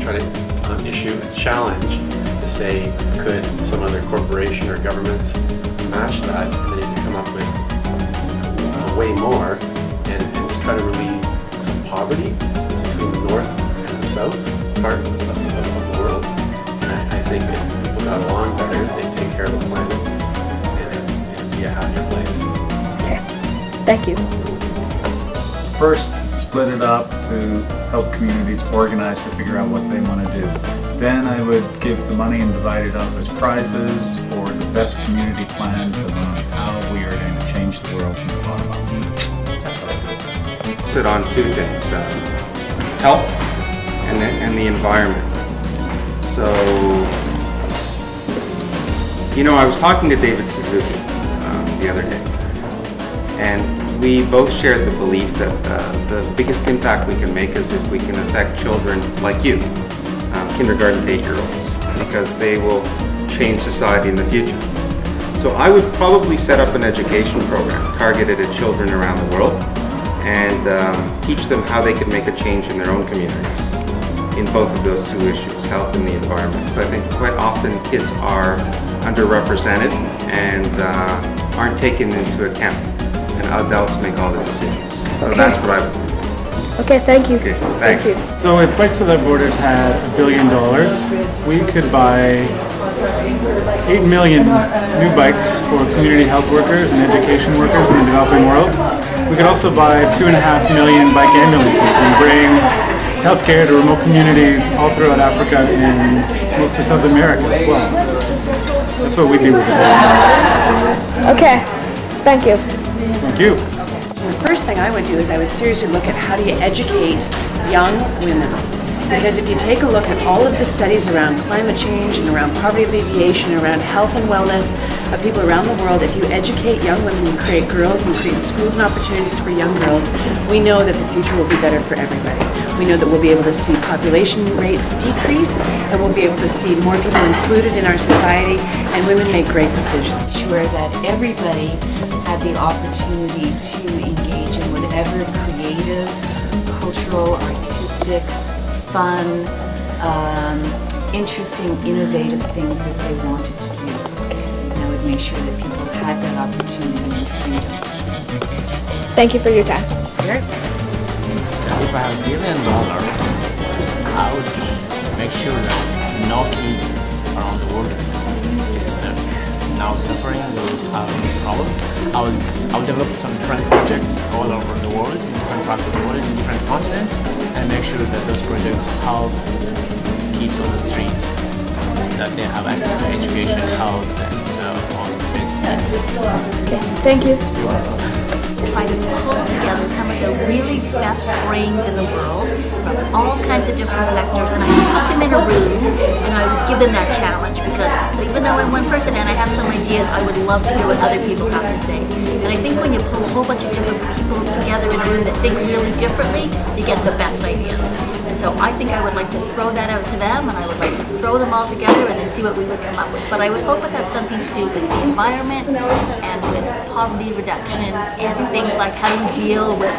try to issue a challenge to say, could some other corporation or governments match that? And then you can come up with way more and just try to relieve some poverty between the north and the south part of the world. And I think if people got along better, they'd take care of the planet and it'd be a happier place. Okay, thank you. First, split it up to help communities organize to figure out what they want to do. Then I would give the money and divide it up as prizes for the best community plans around how we are going to change the world from the bottom up. Sit on two things, health and the environment. So, you know, I was talking to David Suzuki the other day, and we both shared the belief that the biggest impact we can make is if we can affect children like you, kindergarten to 8-year-olds, because they will change society in the future. So I would probably set up an education program targeted at children around the world and teach them how they can make a change in their own communities in both of those two issues, health and the environment. So I think quite often kids are underrepresented and aren't taken into account, and adults make all the decisions. So that's what I would do. Okay, thank you. Okay, thank you. So if Bikes Without Borders had $1 billion, we could buy 8 million new bikes for community health workers and education workers in the developing world. We could also buy 2.5 million bike ambulances and bring healthcare to remote communities all throughout Africa and most of South America as well. That's what we do with $1 billion. Okay, thank you. Thank you. The first thing I would do is I would seriously look at how do you educate young women. Because if you take a look at all of the studies around climate change and around poverty alleviation, around health and wellness of people around the world, if you educate young women and create girls and create schools and opportunities for young girls, we know that the future will be better for everybody. We know that we'll be able to see population rates decrease, and we'll be able to see more people included in our society, and women make great decisions. Sure that everybody had the opportunity to engage in whatever creative, cultural, artistic, fun, interesting, innovative things that they wanted to do. And I would make sure that people had that opportunity and freedom. Thank you for your time. Sure. If I have $1 billion, I would make sure that no kid around the world is now suffering or having a problem. I will develop some different projects all over the world, in different parts of the world, in different continents, and make sure that those projects help kids on the street, that they have access to education, health, and all the basic things. Okay, thank you. Try to pull together some of the really best brains in the world from all kinds of different sectors, and I would put them in a room and I would give them that challenge, because even though I'm one person and I have some ideas, I would love to hear what other people have to say. And I think when you pull a whole bunch of different people together in a room that think really differently, you get the best ideas. And so I think I would like to throw that out to them, and I would like to throw them all together and then see what we would come up with. But I would hope it has something to do with the environment and with poverty reduction and things like how do we deal with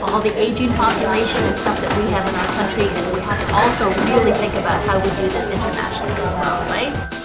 all the aging population and stuff that we have in our country, and we have to also really think about how we do this internationally as well, right?